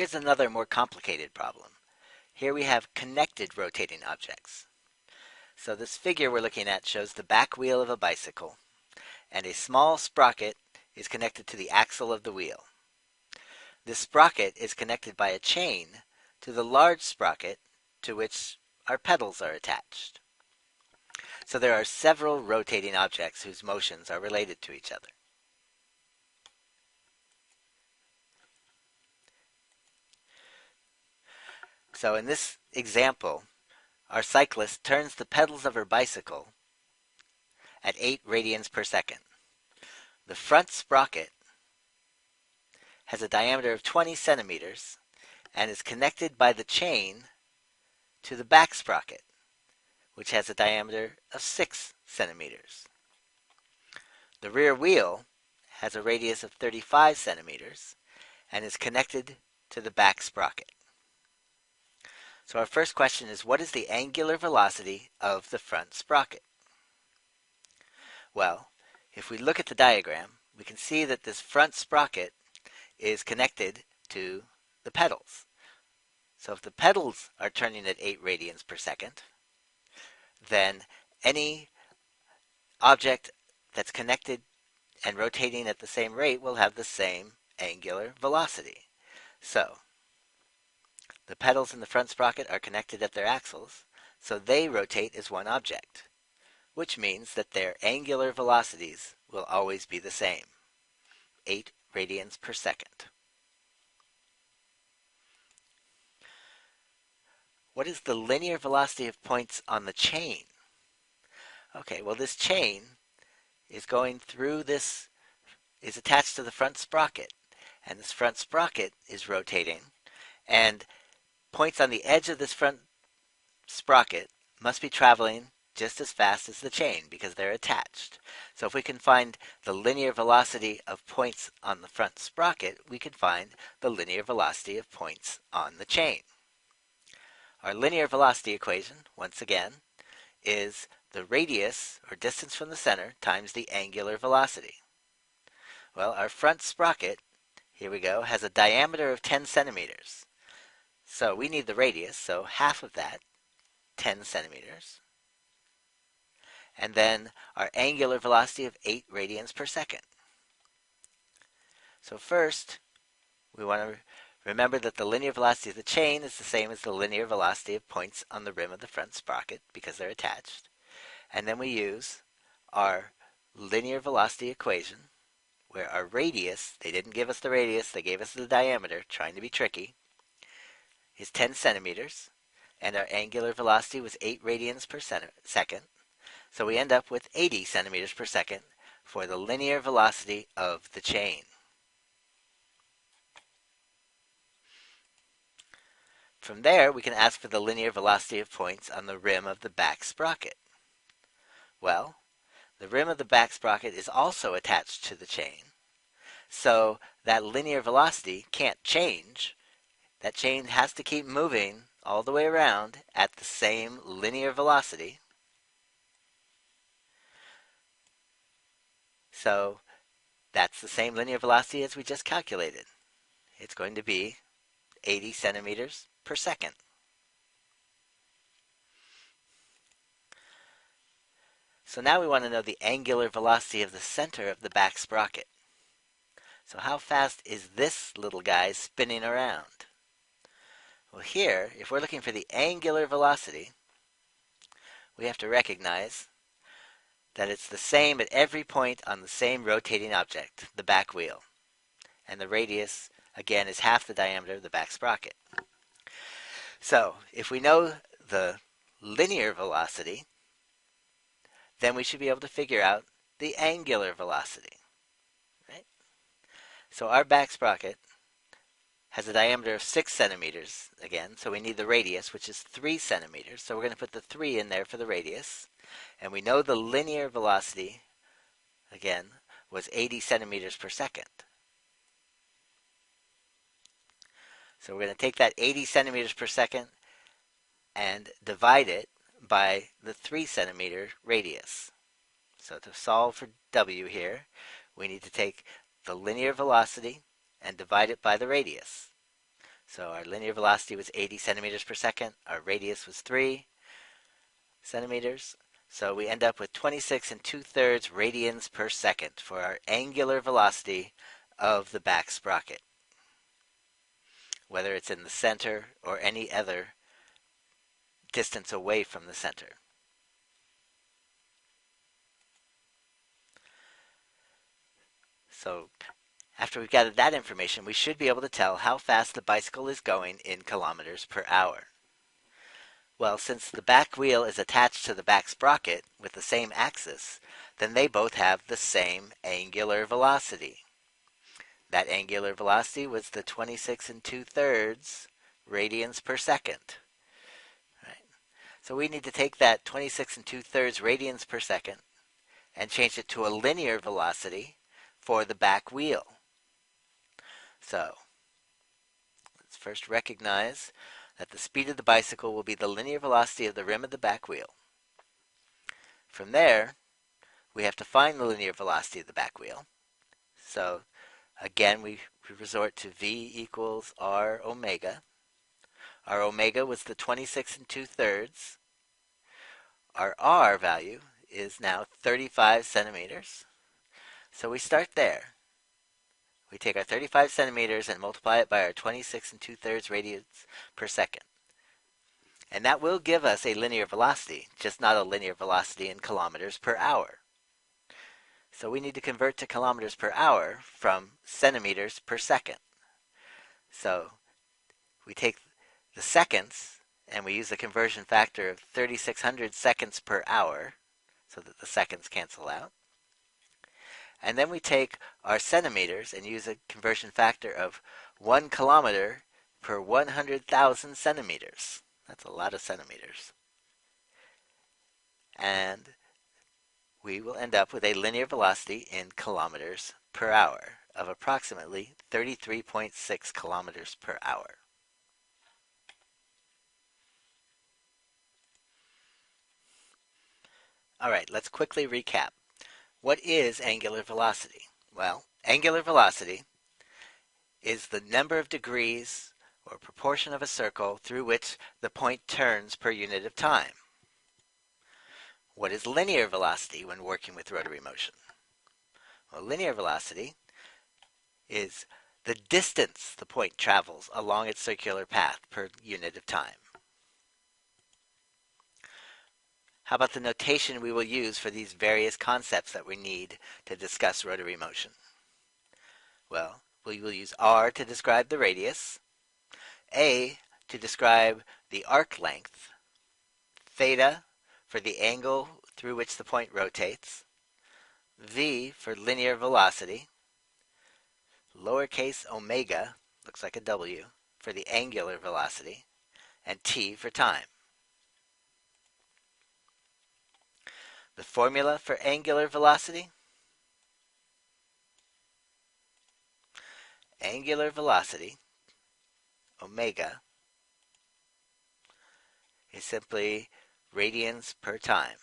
here's another more complicated problem. Here we have connected rotating objects. So this figure we're looking at shows the back wheel of a bicycle, and a small sprocket is connected to the axle of the wheel. This sprocket is connected by a chain to the large sprocket to which our pedals are attached. So there are several rotating objects whose motions are related to each other. So in this example, our cyclist turns the pedals of her bicycle at 8 radians per second. The front sprocket has a diameter of 20 centimeters and is connected by the chain to the back sprocket, which has a diameter of 6 centimeters. The rear wheel has a radius of 35 centimeters and is connected to the back sprocket. So our first question is, what is the angular velocity of the front sprocket? Well, if we look at the diagram, we can see that this front sprocket is connected to the pedals. So if the pedals are turning at 8 radians per second, then any object that's connected and rotating at the same rate will have the same angular velocity. So the pedals in the front sprocket are connected at their axles, so they rotate as one object, which means that their angular velocities will always be the same, 8 radians per second. What is the linear velocity of points on the chain? Okay, well, this chain is going through this, is attached to the front sprocket, and this front sprocket is rotating, and points on the edge of this front sprocket must be traveling just as fast as the chain because they're attached. So if we can find the linear velocity of points on the front sprocket, we can find the linear velocity of points on the chain. Our linear velocity equation, once again, is the radius, or distance from the center, times the angular velocity. Well, our front sprocket, here we go, has a diameter of 10 centimeters. So we need the radius, so half of that, 10 centimeters. And then our angular velocity of 8 radians per second. So first, we want to remember that the linear velocity of the chain is the same as the linear velocity of points on the rim of the front sprocket because they're attached. And then we use our linear velocity equation where our radius, they didn't give us the radius, they gave us the diameter, trying to be tricky, is 10 centimeters, and our angular velocity was 8 radians per second. So we end up with 80 centimeters per second for the linear velocity of the chain. From there, we can ask for the linear velocity of points on the rim of the back sprocket. Well, the rim of the back sprocket is also attached to the chain, so that linear velocity can't change. That chain has to keep moving all the way around at the same linear velocity. So that's the same linear velocity as we just calculated. It's going to be 80 centimeters per second. So now we want to know the angular velocity of the center of the back sprocket. So how fast is this little guy spinning around? Well, here, if we're looking for the angular velocity, we have to recognize that it's the same at every point on the same rotating object, the back wheel. And the radius, again, is half the diameter of the back sprocket. So if we know the linear velocity, then we should be able to figure out the angular velocity. Right? So our back sprocket has a diameter of 6 centimeters again, so we need the radius, which is 3 centimeters. So we're going to put the 3 in there for the radius. And we know the linear velocity, again, was 80 centimeters per second. So we're going to take that 80 centimeters per second and divide it by the 3 centimeter radius. So to solve for W here, we need to take the linear velocity and divide it by the radius. So our linear velocity was 80 centimeters per second. Our radius was 3 centimeters. So we end up with 26 and 2/3 radians per second for our angular velocity of the back sprocket, whether it's in the center or any other distance away from the center. So after we've gathered that information, we should be able to tell how fast the bicycle is going in kilometers per hour. Well, since the back wheel is attached to the back sprocket with the same axis, then they both have the same angular velocity. That angular velocity was the 26 and 2/3 radians per second. Right? So we need to take that 26 and 2/3 radians per second and change it to a linear velocity for the back wheel. So let's first recognize that the speed of the bicycle will be the linear velocity of the rim of the back wheel. From there, we have to find the linear velocity of the back wheel. So again, we resort to V equals R omega. Our omega was the 26 and 2/3. Our R value is now 35 centimeters. So we start there. We take our 35 centimeters and multiply it by our 26 and 2/3 radians per second. And that will give us a linear velocity, just not a linear velocity in kilometers per hour. So we need to convert to kilometers per hour from centimeters per second. So we take the seconds and we use the conversion factor of 3,600 seconds per hour so that the seconds cancel out. And then we take our centimeters and use a conversion factor of 1 kilometer per 100,000 centimeters. That's a lot of centimeters. And we will end up with a linear velocity in kilometers per hour of approximately 33.6 kilometers per hour. All right, let's quickly recap. What is angular velocity? Well, angular velocity is the number of degrees or proportion of a circle through which the point turns per unit of time. What is linear velocity when working with rotary motion? Well, linear velocity is the distance the point travels along its circular path per unit of time. How about the notation we will use for these various concepts that we need to discuss rotary motion? Well, we will use R to describe the radius, A to describe the arc length, theta for the angle through which the point rotates, V for linear velocity, lowercase omega, looks like a W, for the angular velocity, and T for time. The formula for angular velocity? Angular velocity, omega, is simply radians per time.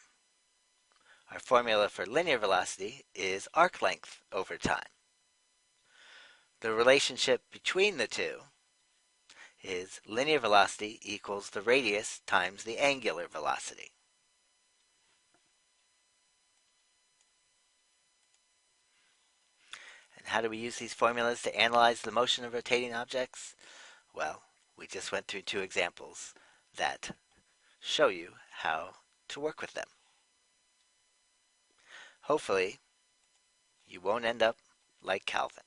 Our formula for linear velocity is arc length over time. The relationship between the two is linear velocity equals the radius times the angular velocity. And how do we use these formulas to analyze the motion of rotating objects? Well, we just went through 2 examples that show you how to work with them. Hopefully, you won't end up like Calvin.